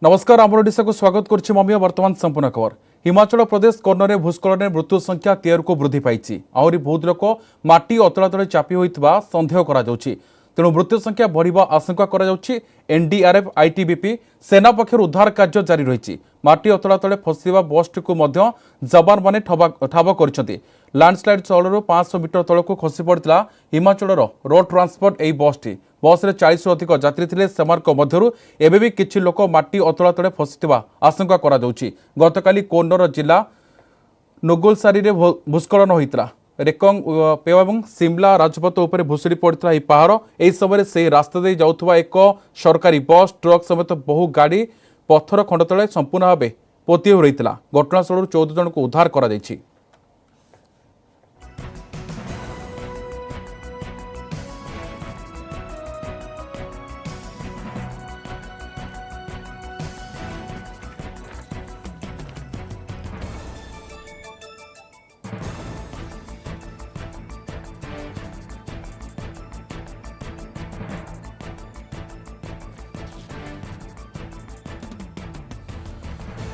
नमस्कार आम ओडिशा को स्वागत करुछि ममिया वर्तमान संपूर्ण खबर। हिमाचल प्रदेश कर्णरे भूस्खलन मृत्यु संख्या 13 को वृद्धि पाई। आहरी बहुत लोक माटी अतला तले चापी होइतबा संदेह करा जाउछि। तेणु मृत्यु संख्या बढ़िबा आशंका करा जाउछि। एनडीआरएफ आईटीबीपी सेना पक्षर उद्धार कार्य जारी रहिछि। माटी अतला तले फसिबा बसटी को मध्य जवान माने ठाब करिसेंति। लैंडस्लाइड स्थलरू 500 मीटर तलक खसी पड़ता हिमाचल रोड ट्रांसपोर्ट एई बसटी। बस रे 40 रु अधिक यात्री थिले। सेमानक मध्यरु एबे भी किछि लोक माटी अतला तले फसिथिबा आशंका करा जाउछि। गतकाली कोन्नर जिला नुगुलसारी रे भूस्खलन होइतला। रेकंग एवं सिमला राजपथ उपर भुशुड़ी पड़ता यह पहाड़। यह समय से रास्ता दे जाउथबा एक सरकारी बस ट्रक समेत बहु गाड़ी पत्थर खंड तले संपूर्ण भाव पोती हो रही। घटनास्थल 14 जन को उद्धार करा जायछि।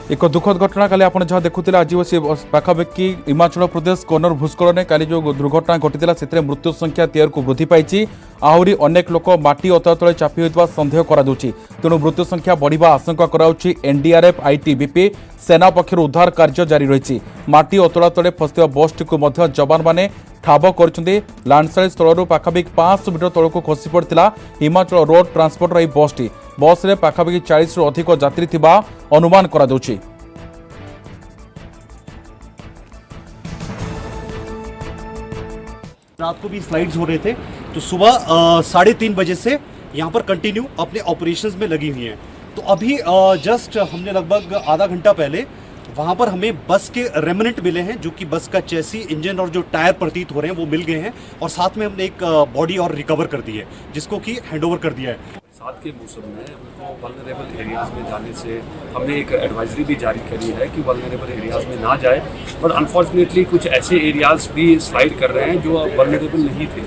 एक दुखद घटना काली आप जहाँ देखुले आज बस पाखापाखि हिमाचल प्रदेश कोन्नर भूस्खलन काली जो दुर्घटना घटी से मृत्यु संख्या 13 को वृद्धि पाई। आहरी अनेक लोक माटी अतला तले चापी होइतबा संदेह करा जाउछि। तेणु मृत्यु संख्या बढ़िबा आशंका कराउछि। एनडीआरएफ आईटीबीपी सेना पक्षर उद्धार कार्य जारी रहिछि। माटी अतला तले फसिबा बसटी को मध्य जवान माने ठाब करिसेंति। लैंडस्लाइड स्थलरू पाखापाखि 500 मीटर तलक खसी पड़ता हिमाचल रोड ट्रांसपोर्टर एई बसटी। बस रे पाखापाखि 40 रु अधिक यात्री थिबा अनुमान करा जाउछि। रात को भी स्लाइड्स हो रहे थे तो सुबह 3:30 बजे से यहाँ पर कंटिन्यू अपने ऑपरेशंस में लगी हुई हैं। तो अभी जस्ट हमने लगभग आधा घंटा पहले वहाँ पर हमें बस के रेमिनेंट मिले हैं, जो कि बस का चेसी, इंजन और जो टायर प्रतीत हो रहे हैं वो मिल गए हैं। और साथ में हमने एक बॉडी और रिकवर कर दी है, जिसको कि हैंडओवर कर दिया है। साथ के मौसम में उनको वल्नरेबल एरियाज़ में जाने से हमने एक एडवाइजरी भी जारी करी है कि वल्नरेबल एरियाज़ में ना जाए। और अनफॉर्चुनेटली कुछ ऐसे एरियाज़ भी स्लाइड कर रहे हैं जो वल्नरेबल नहीं थे,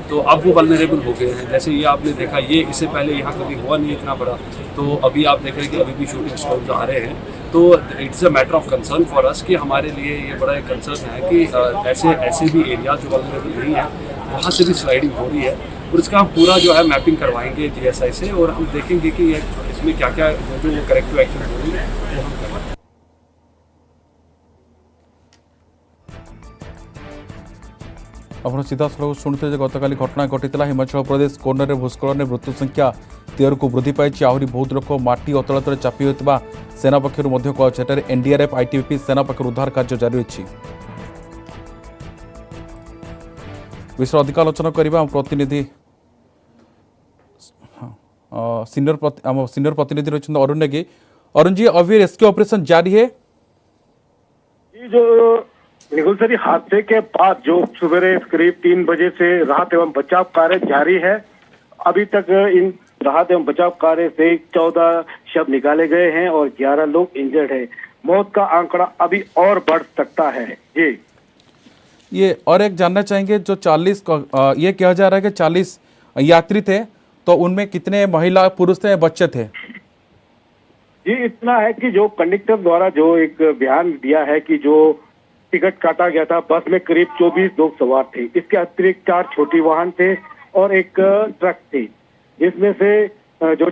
तो अब वो वल्नरेबल हो गए हैं। जैसे ये आपने देखा, ये इससे पहले यहाँ कभी हुआ नहीं इतना बड़ा। तो अभी आप देख रहे हैं कि अभी भी शूटिंग स्टॉर्म्स आ रहे हैं। तो it's a matter of concern for us कि हमारे लिए ये बड़ा एक कंसर्न है कि ऐसे भी एरियाज जो वल्नरेबल नहीं है वहाँ से भी स्लाइडिंग हो रही है। और इसका हम पूरा जो है मैपिंग करवाएंगे जीएसआई से, और हम देखेंगे कि इसमें क्या क्या जो करेक्टिव एक्शन होंगे वो हम करवाएंगे। आप सीधा सड़क शुणुते गतकाली घटना घटी हिमाचल प्रदेश कोन्नर भूस्खलन मृत्यु संख्या 13 को वृद्धि पाई। आहरी बहुत लोक माटी अतला तले चापी होइतबा सेना पक्षर एनडीआरएफ आईटीबीपी सेना पक्षर उद्धार कार्य जारी रही। विषय अधिक आलोचना करबा प्रतिनिधि सीनियर प्रतिनिधि रही अरुण नेगी। अरुण जी, अभी रेस्क्यू ऑपरेशन जारी है। जो निगुलसरी हादसे के बाद जो सुबह करीब 3 बजे से राहत एवं बचाव कार्य जारी है। अभी तक इन राहत एवं बचाव कार्य से 14 शव निकाले गए हैं और 11 लोग इंजर्ड हैं। मौत का आंकड़ा अभी और बढ़ सकता है। जी, ये और एक जानना चाहेंगे, जो 40 ये कहा जा रहा है कि 40 यात्री थे, तो उनमें कितने महिला, पुरुष थे, बच्चे थे? जी, इतना है कि जो कंडक्टर द्वारा जो एक बयान दिया है कि जो टिकट काटा गया था, बस में करीब 24 लोग सवार थे। इसके अतिरिक्त 4 छोटी वाहन थे और एक ट्रक थी, जिसमें से जो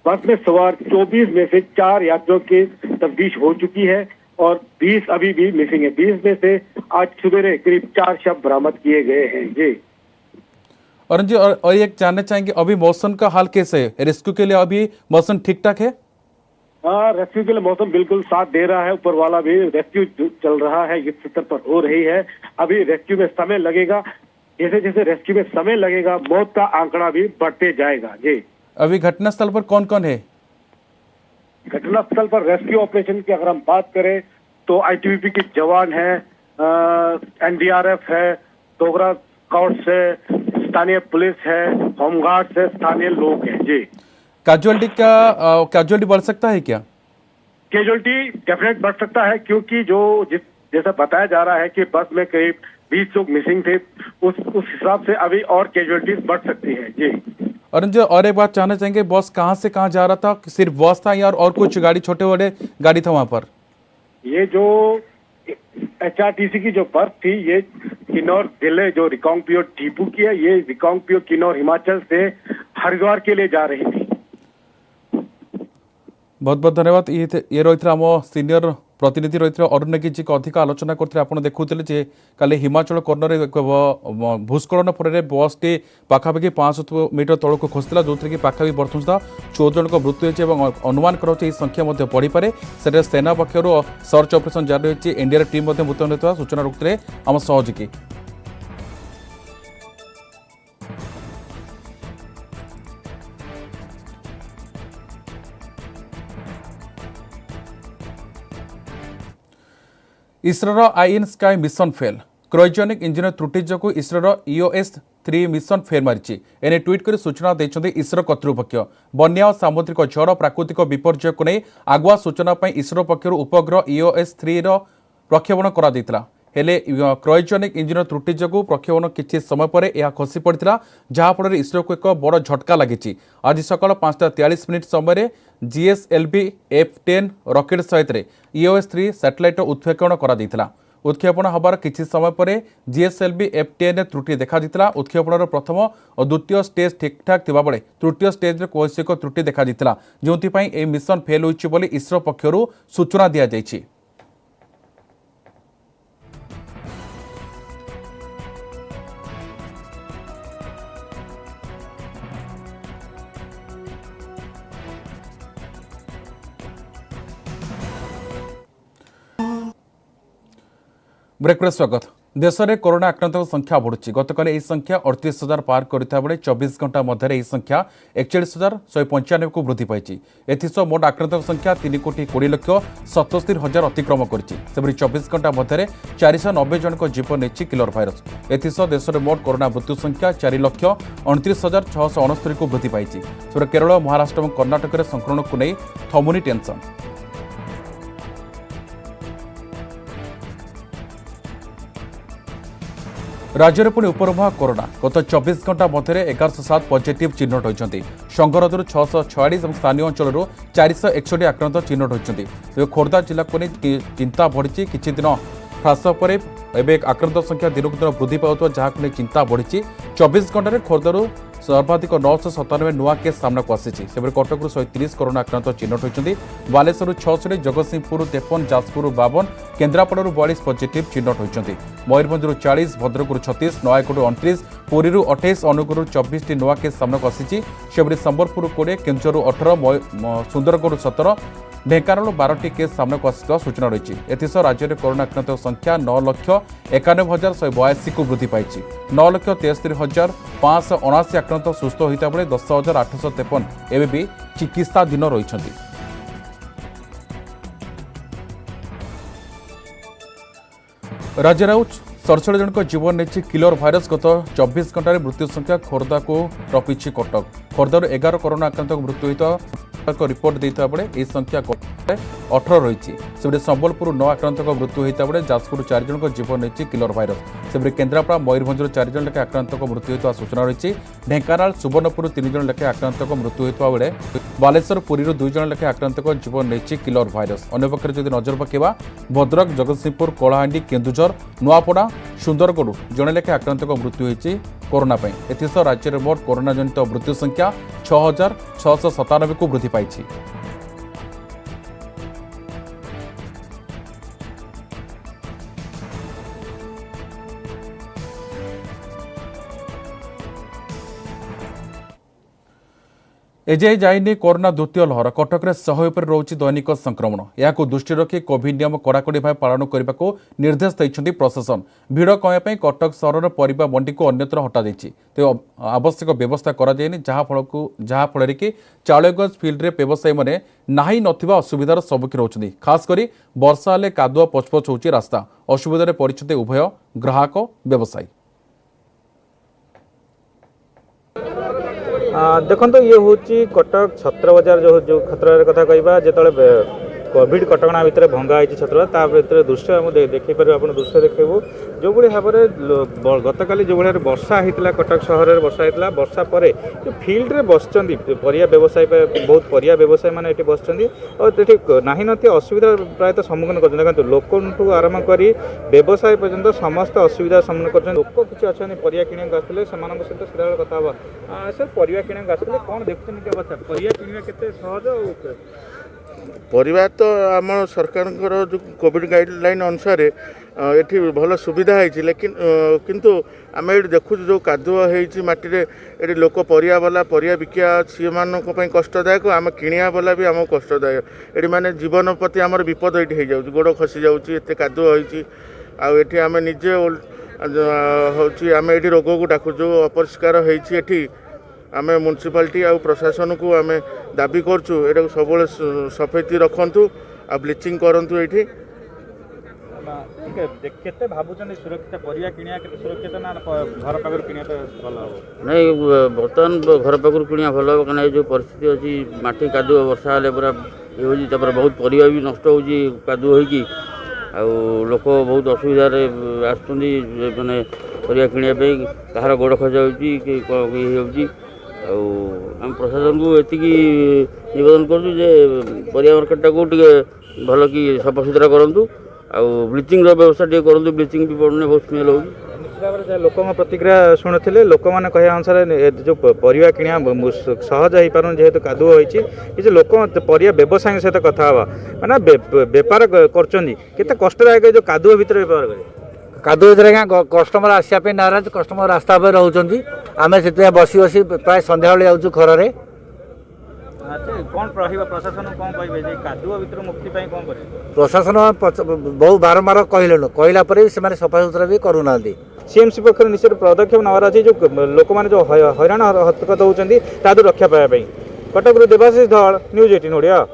बस में सवार 24 में से 4 यात्रियों की तफ्तीश हो चुकी है और 20 अभी भी मिसिंग है। 20 में से आज सुबह करीब 4 शव बरामद किए गए हैं। जी अरुण जी, और एक जानना चाहेंगे, अभी मौसम का हाल कैसे है? रेस्क्यू के लिए अभी मौसम ठीक ठाक है? हाँ, रेस्क्यू के लिए मौसम बिल्कुल साथ दे रहा है। ऊपर वाला भी रेस्क्यू चल रहा है, युद्ध स्तर पर हो रही है। अभी रेस्क्यू में समय लगेगा। जैसे जैसे रेस्क्यू में समय लगेगा, मौत का आंकड़ा भी बढ़ते जाएगा। जी, अभी घटनास्थल पर कौन कौन है? घटनास्थल पर रेस्क्यू ऑपरेशन की अगर हम बात करें तो आईटीबीपी के जवान है, एनडीआरएफ है, डोगरा स्काउट्स है, स्थानीय पुलिस है, होमगार्ड्स है, स्थानीय लोग हैं। जी, कैजुअलिटी बढ़ सकता है क्या? कैजुअलिटी डेफिनेट बढ़ सकता है, क्योंकि जैसा बताया जा रहा है कि बस में करीब 20 लोग मिसिंग थे। उस हिसाब से अभी और कैजुअलिटीज बढ़ सकती है। जी, अरुण जी, और एक बात जानना चाहेंगे, बस कहाँ से कहाँ जा रहा था? सिर्फ बस था या और कुछ गाड़ी, छोटे बड़े गाड़ी था वहाँ पर? ये जो एचआरटीसी की जो बस थी, ये किन्नौर जिले जो रिकांगपिओ डिपो की है, ये रिकांगपिओ किन्नौर हिमाचल से हरिद्वार के लिए जा रही थी। बहुत बहुत धन्यवाद। ये रही आम सीनियर प्रतिनिधि रही अरुण नेगी जी अधिक आलोचना करते आप देखुले काली हिमाचल कर्णर भूस्खलन फल बस टी पाखापाखि 500 मीटर तौक खसला जो कि पाखापाखि बर्तमान सुधा 14 जन मृत्यु होती अनुमान कर संख्या बढ़ीपे से सेना पक्षर सर्च ऑपरेशन जारी रही। एनडीआर टीम मुतयन होता सूचना रखुते आम सहयोगी। इसरोर आईएन स्काई मिशन फेल। क्रायोजेनिक इंजिन त्रुटि जो इसरोर EOS-3 मिशन फेल मारी। एने ट्वीट कर सूचना देते इसरो कर्तृपक्ष। बन्या और सामुद्रिक झड़ प्राकृतिक विपर्यय को नहीं आगुआ सूचना इसरो पक्षर उपग्रह EOS-3 प्रक्षेपण कर हेले क्रायोजेनिक इंजिन त्रुटि जो प्रक्षेपण किसी समय पर यह खसी पड़ा जहाँफल इसरो को एक बड़ झटका लगी। आज सकाल 5:43 समय GSLV F-10 रॉकेट सहित EOS-3 सैटेलाइट उत्क्षेपण कर उत्क्षेपण हबार किसी समय पर GSLV F-10 त्रुटि देखा। उत्क्षेपण प्रथम और द्वितीय स्टेज ठीक ठाक थिबा बेले तृतीय स्टेज कौशिक त्रुटि देखा जो मिशन फेल होइछि बोली इसरो पक्षर सूचना दि जाइछि। ब्रेक स्वागत। देश में कोरोना आक्रांत संख्या बढ़ुची। गतकाल यह संख्या 38,000 पार करता बेले 24 घंटा मध्य यह संख्या 41,195 को वृद्धि पाई। एसह मोट आक्रांत संख्या 3,20,77,000 अतिक्रम कर 24 घंटा मध्य 490 जन जीवन नहीं किलर भाइरस। एसह देश में मोट कोरोना मृत्यु संख्या 4,29,669 को वृद्धि पाई। केरल, महाराष्ट्र और कर्णाटक में संक्रमण को नहीं थमुनी टेंशन। राज्य में पुणी उपरमुहा कोरोना। गत 24 घंटा मध्य 1107 पॉजिटिव चिन्हट होती। संगरोधर 646 और स्थानीय अंचल 461 आक्रांत चिन्हट होती। खोर्धा जिला को नहीं चिंता बढ़ी। किछि दिन ह्रास पर एवं आक्रांत संख्या दिनक दिन वृद्धि पाउथबा जहां चिंता बढ़ी। 24 घंटे खोर्धारू सर्वाधिक 997 नुआ केस सामना को आसी। कटक 130 कोरोना आक्रांत चिन्हट होती। बालेश्वर 66, जगतसिंहपुर 53, जाजपुर 52, केन्द्रापड़ा 42 पॉजिटिव चिन्हट होती। मयूरभंज 40, भद्रक 36, नयागढ़ 29, पुरी 28, अनुगुर 24 नुआ केस सामना को आसी। संबलपुर 20, केन्दुझर 18, सुंदरगढ़ 17, ढेंकानाल 12टी केस सामना को आसा सूचना रही। एसह राज्य में कोरोना आक्रांत संख्या 9,91,182 को वृद्धि पाई। 9,73,579 आक्रांत सुस्थ होता बेले 10,853 एवं भी चिकित्साधीन रही। राज्य 47 जन जीवन नहीं किलर भाइरस। गत 24 घंटे मृत्यु संख्या खोर्धा को टपिछि कटक। खोर्धार 11 कोरोना आक्रांत मृत्यु होता रिपोर्ट देता बेले यह संख्या 18 रही। संबलपुर 9 आक्रांत मृत्यु होता बेले जाजपुर 4 जन जीवन नहीं किलर भाइरस। केन्द्रापड़ा, मयूरभंज 4 जन लेखे आक्रांत मृत्यु होता सूचना रही। ढेंकानाल, सुवर्णपुर 3 जन लेखे आक्रांत मृत्यु होता बेले बालेश्वर, पुरी 2 जन लेखे आक्रांत जीवन नहीं किलर भाइरस। अन्यपक्षे जदि नजर पकेबा भद्रक, जगतसिंहपुर, कलाहांडी, केन्दुझर, नुआपड़ा, सुंदरगढ़ जड़े लेखे आक्रांत मृत्यु होती कोरोना। एसह राज्य में मोट कोरोना जनित मृत्यु संख्या 6,697 को वृद्धि पाई। एजाए जाइनी कोरोना द्वितीय लहर। कटक में 100 उपर रोचे दैनिक संक्रमण। यह दृष्टि रखी कोविड नियम कड़ाकड़ी भाव पालन करने को निर्देश देते प्रशासन। भिड़ कमाई कटक सहर परिबा मंडी को अन्यत्र हटा तो आवश्यक व्यवस्था जहाँफल कि चाउलगंज फिल्ड रे व्यवसायी मैंने नाही नथिबा असुविधार सम्मुखीन होती। खासकर वर्षा हेले कादुआ पचपच होची रास्ता। असुविधार पड़ते उभय ग्राहक व्यवसायी। देखो ये हूँ कटक छत्र बजार जो खतरा कथा कहवा जो कोविड कटकणा भितर भंगा छत्र ता भितर दृश्य देखिपर आप दृश्य देखू जो भाव में गतकाली जो भाई वर्षा होता कटक सहर में वर्षा होता वर्षा पर जो फिल्ड में बसचंदी परिया व्यवसायी बहुत परिया व्यवसायी मैंने ये बसचंदी और ये नाही नथी असुविधा प्रायतः सम्मुखीन कर लोक आरंभ कर व्यवसाय पर्यंत समस्त असुविधा सम्मुखीन कर लोक किसी अच्छा परिया किणा आसते सहित सीधा कथा हाँ सर परिया किणा आसते कौन देखते अवस्था परिया किणा के सहज परिवार तो आम सरकार जो कोविड गाइडलाइन अनुसार ये भल सुविधा है लेकिन किंतु आम ये देखु जो कादुआ होटी ये लोक परिया वाला परिया बिका सी मानी कष्टदायक आम किणिया वाला भी आम कष्टदायक ये माने जीवन प्रति आम विपद ये हो गोड़ खसी जाते कादुआ होती आम निजे हूँ आम ये रोग को डाकुचु अपरिष्कार होती आम म्युनिसिपालिटी आ प्रशासन को आम दाबी करचु ये सब सफेती रखु आ ब्लीचिंग करंतु ये केते भाबुचन सुरक्षित परिया किणिया केते सुरक्षित ना घर पाखर किणिया तो भल हो नहीं बर्तमान घर पाखर किणिया भल हो कहीं जो परिस्थिति अच्छी माटी कादुआ वर्षा हेल्ले पूरा ये हो बहुत परिया भी नष्ट हो कादुआ होगी लोक बहुत असुविधा आसुँच परिया किणा कहार गोड़ खसा हो आम प्रशासन को ये निवेदन कर परिया मार्केटा को भल कि सफा सुतरा करूँ आ ब्लीचिंग व्यवस्था टे करूँ ब्लीचिंग भी पड़ने बहुत स्मेल हो लोक प्रतिक्रिया शुणुले लोक मैंने कह अनुसार जो परिया किणा सहज हो पार जेहेतु कादुआ होती किसी लोक परिया व्यवसायी सहित कथा हाँ मैंने बेपार करते कष्टदायक जो कादुआ भितर बेपार करें कादुआ भितर क्या कस्टमर आसापी नाराज कस्टमर रास्ता पर रोचे आम से बसी बसी प्राय संध्या बेले जाऊँ खर कौन प्रशासन कौन कहे कादुआ भितर मुक्ति कौन करे प्रशासन बहुत बारंबार कहला से सफा सुतरा भी करूना सीएमसी पक्ष निश्चित पदक्षेप नवार अच्छी जो लोक मैंने जो हैरान हरकत होती तादू रक्षा पाइबा कटक देवाशीष धड़ न्यूज 18 ओडिया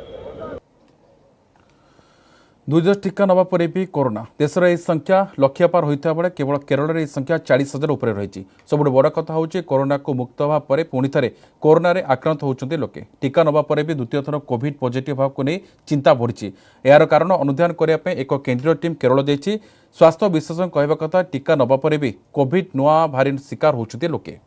2 डोज टीका नवा पर भी कोरोना देशर यह संख्या लक्ष्य पार होता बेले केवल केरल में यह संख्या 40,000 उपर रही सबुठ बड़ कथा हूँ कोरोना को मुक्त होगा पर पुणी थे कोरोना आक्रांत होती लोके टीका नवा पर भी द्वितीय थर कोविड पॉजिटिव भाव को नहीं चिंता बढ़ी यार कारण अनुधान करने एक केंद्रीय टीम केरल जाइए स्वास्थ्य विशेषज्ञ कहवा कथा टीका नवा पर भी कोविड नुआ भारिएंट शिकार होती लोके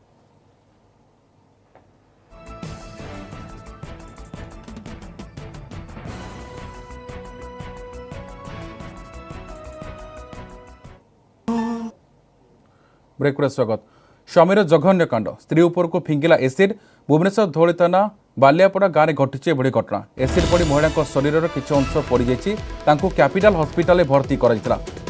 ब्रेक स्वागत स्वामीर जघन्य कांड स्त्री उपर को फिंगिला एसिड भुवनेश्वर धौली थाना बालियापड़ा गाँव में घटी एभली घटना एसिड पड़ी महिला शरीर किसी अंश पड़ जाइए कैपिटाल हस्पिटाल भर्ती कर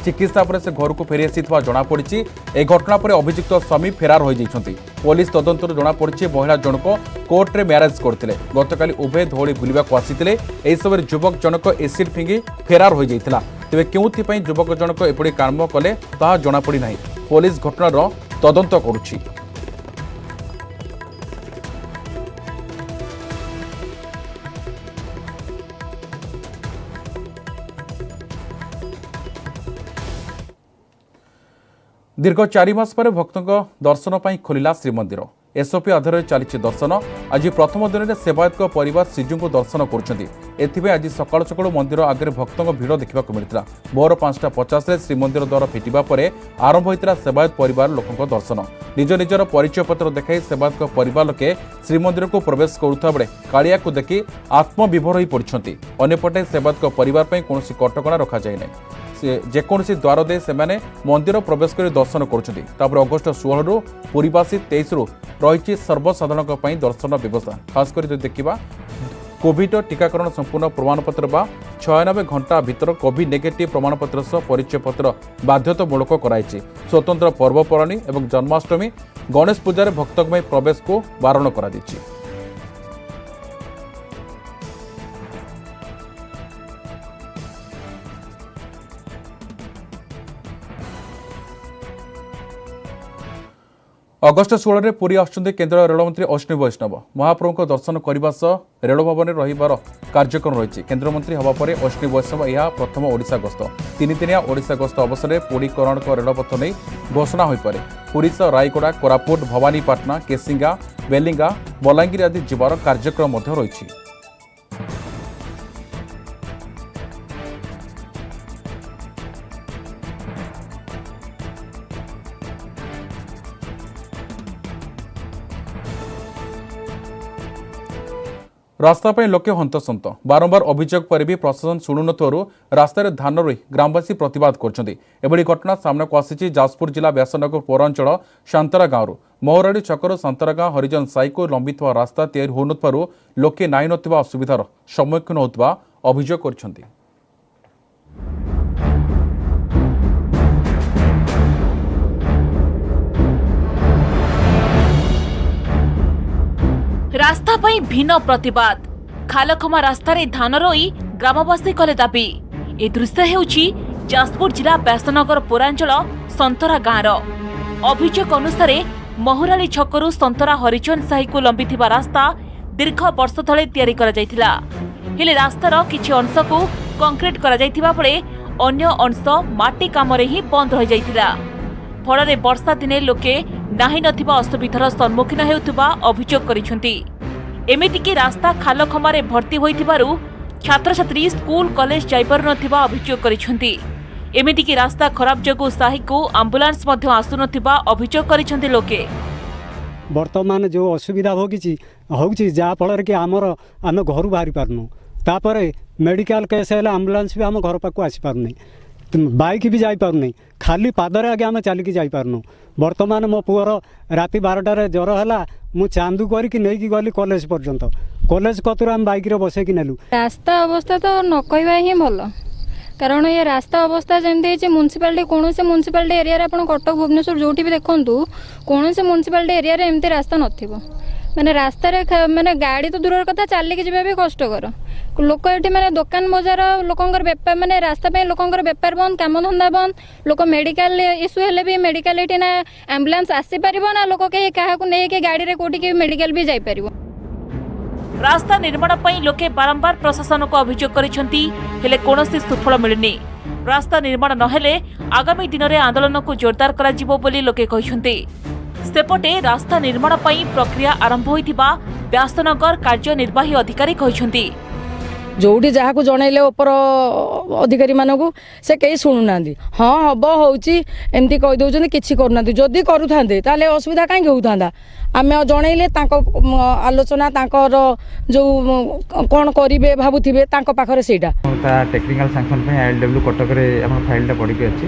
चिकित्सा पर से घर को फेरी आसी जमापड़ी ए घटना पर अभियुक्त स्वामी फेरार हो जाती पुलिस तदंतर जमापड़ी महिला जनक कोर्टे मैरेज करते गतकाली उभय धौली बुलवाक आसी समय युवक जनक एसिड फिंगी फेरार हो जाता तेज क्यों युवक जनक एपरी काम कले ता जमापड़ी ना पुलिस घटनार तदंत करुछि दीर्घ 4 मास पर भक्तों दर्शन पर खोलिला श्रीमंदिर एसओपी आधार चली दर्शन आज प्रथम दिन में सेवायत परिवार श्रीजू को दर्शन कर आज सकाल सकाल मंदिर आगे भक्तों भीड़ देखा मिलता भोर 5:50 श्रीमंदिर द्वार फिटिबा परे आरंभ होता सेवायत परिवार लोकों दर्शन निज निजर परिचय पत्र देखाई सेवायत परिवार लोके श्रीमंदिर को प्रवेश करुता बेले कालिया को देखि आत्मविभोर हो पड़ते अन्यपटे सेवायत परिवार पर कौन कटकणा रखा जाए जेकोसी द्वार दे से मंदिर प्रवेश कर दर्शन कर अगस्ट 16 रु पुरीवासी 23 रु रही सर्वसाधारण दर्शन व्यवस्था खासकर देखा कोविड टीकाकरण संपूर्ण प्रमाणपत्र बा 96 घंटा भीतर कोविड नेगेटिव प्रमाणपत्र सह परिचय पत्र बाध्यतामूलक कराई स्वतंत्र पर्वपर्वाणी और जन्माष्टमी गणेश पूजार भक्तों प्रवेश को बारण कर अगस्ट 16 में पुरी आसुच्चंदी केंद्र रेलमंत्री अश्विनी वैष्णव महाप्रभु दर्शन करने सह रेल भवन रहिबार कार्यक्रम रही केन्द्रमंत्री हवा पर अश्विनी वैष्णव यह प्रथम ओडिशा गस्त 3 दिनिया ओडिशा गस्त अवसर में पुरी कोणार्क रेलपथ नहीं घोषणा हो पारे पुरी सह रायगड़ा कोरापुट भवानीपाटना केसिंगा बेलिंगा बलांगीर आदि जीवार कार्यक्रम रही रास्ता पर लोके हंतसंत बारंबार अभियोग पर भी प्रशासन शुणुनथु रास्तार धान रोई ग्रामवासी प्रतिवाद कर घटना सामना को आसी जाजपुर जिला व्यासनगर पौरांचल शांतरा गांव मोहराड़ी छकर शांतरा गांव हरिजन साई को लंबी रास्ता तैयारी होनुथु लोके नाई नथिबा असुविधार सम्मुखीन होता अभियोग कर रास्ता पई भिन्न प्रतिवाद खालखमा रास्तार धान रोई ग्रामवासी कले दाबी ए दृश्य हेउछि जाजपुर जिला व्यासनगर पौरांचल संतरा गाँवर अभियोग अनुसार मोहराली छकरू संतरा हरिजन साही को लंबी रास्ता दीर्घ वर्ष तले तैयारी करा जायतिला हेले रास्तार किछि अंश को कंक्रीट करा जायतिबा बेले अन्य अंश माटी कामरे ही बंद रहि जायतिला फଳରେ वर्षा दिने लोके नाही नथिबा असुविधार सम्मुखीन हेउथिबा अभियोग करिसंती एमितिकी रास्ता खालखमारे भर्ती होइथिबारु छात्र छात्री स्कूल कॉलेज जाइपारु नथिबा अभियोग करिसंती एमितिकी रास्ता खराब जगु साही को एम्बुलेंस मध्य आसु नथिबा अभियोग करिसंती लोके वर्तमान जो असुविधा होगी जहाँ फल कि आमर आम घर बाहरी पार्नु तापर मेडिकल केस है आम्बुलांस भी आम घर पाक आसीपारनी बाइक भी जापारनी खाली पादरे आगे आम चलिकी जापारनु वर्तमान मो पुअर राति 12टार ज्वर है मु चांदू करके नहीं गली कॉलेज पर्यंत कॉलेज कतुर आम बाइक बसैकी नेलु रास्ता अवस्था तो न कहवा ही भल कारण ये रास्ता अवस्था जमी म्यूनिसिपालिटी कौन से म्यूनिसिपालिटी एरिया आप कटक भुवनेश्वर जो भी देखूँ कौन से म्यूनिसिपालिटी एरिया एमती रास्ता नथिबो माने रास्ता माने गाड़ी तो दूर कथा चलिकी जावा भी कष्टकर लोक ये माने दुकान बजार लोकंर बेपार माने रास्ता पे लोकंर बेपार बंद काम धंदा बंद लोक मेडिकल इश्यू हेले भी मेडिकल ये ना एम्बुलेंस आसी पारिबो ना लोक कहीं क्या नहीं गाड़ी रे कोठी के मेडिकल भी जाई पारिबो रास्ता निर्माण पर लोके बारंबार प्रशासन को अभियोग करिसेंती हेले कोनोसी सुफल मिलनी रास्ता निर्माण नहेले आगामी दिन में आंदोलन को जोरदार करा जिवो बोली लोके कहिसेंती सेपटे रास्ता निर्माण पर प्रक्रिया आरंभ होइतिबा व्यासनगर कार्यनिर्वाही अधिकारी कहिसेंती जोटी जहाँ को जनइले ऊपर अधिकारी मानक से कहीं शुणुना हाँ हम होमती कहीदे कि करना जदि करूँ ताले असुविधा कहीं होता आम जनइले आलोचना जो कौन करेंगे भावुवे पाखे से टेक्निकल सांक्शन ILW कटक फाइलटा पड़ी अच्छी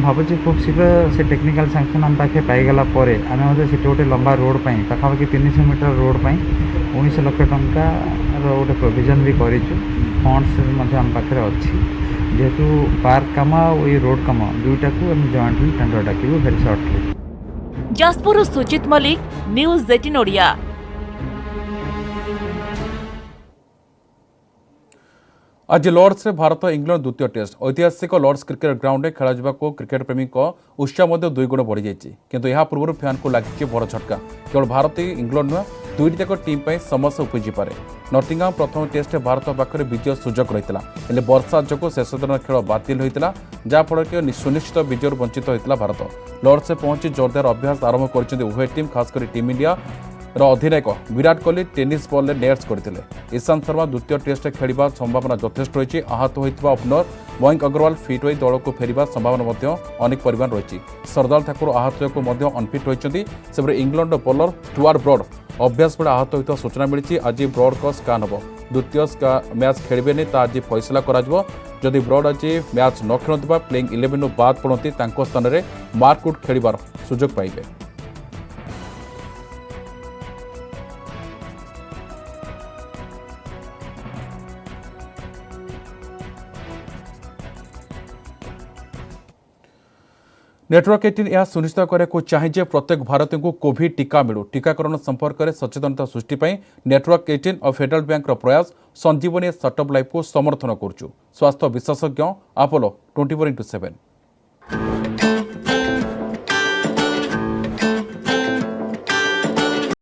भावुँ खूब शीघ्र से टेक्निकल सांक्शन आम पाखे पाईगला आम से गोटे लंबा रोड पाखापाखि 300 मीटर रोड 19 लाख टंका गोटे प्रोविजन भी करूँ फंड्स आम पाखे अच्छी जेहेतु पार्क कम और रोड कम दुईटा को जॉइंटली टेंडर डाकू भेरी सर्टली जाजपुर सुजित मलिक न्यूज 18 ओडिया। आज लॉर्ड्स रे भारत इंग्लैंड द्वितीय टेस्ट ऐतिहासिक लॉर्ड्स क्रिकेट ग्राउंड में खेल क्रिकेट प्रेमी उत्साह 2 गुण बढ़ी जाइए किंतु यह पूर्व फैन को लगी बड़ झटका केवल भारत इंग्लैंड नुह दुईटाक टीम पर समस्या उपजी पारे नॉटिंघम प्रथम टेस्ट भारत पाखे विजय सुजोग रही वर्षा जो शेष दिन खेल बातिल होता जहाँफल कि सुनिश्चित विजय वंचित होता भारत लॉर्ड्स से पहुंची जोरदार अभ्यास आरंभ कर उभय टीम खासकर टीम इंडिया अधिनायक Virat Kohli tennis ball nets करते ईशांत शर्मा द्वितीय टेस्ट खेलवा संभावना यथेष्ट रही आहत होता ओपनर मयंक अग्रवाल फिट हो दल को फेरवा संभावना अनेक परिमाण रही सरदार ठाकुर आहत होकर अनफिट रही से इंग्लैंड बोलर स्टुआर्ट ब्रॉड अभ्यास बेले आहत होता सूचना मिली आज ब्रॉड का स्कान हम द्वितीय मैच खेलें आज फैसला जदि ब्रॉड आज मैच न खेलुवा प्लेइंग 11 बाद पड़ती स्थान में मार्कउड खेलार सुजोग पाइबे। नेटवर्क 18 यह सुनिश्चित करने चाहिए प्रत्येक भारतीय को कोविड टीका मिलू टीकाकरण संपर्क में सचेतनता सृष्टि नेटवर्क 18 और फेडरल बैंक प्रयास संजीवनी स्टार्टअप लाइफ को समर्थन करुचु स्वास्थ्य विशेषज्ञ अपोलो 24x7।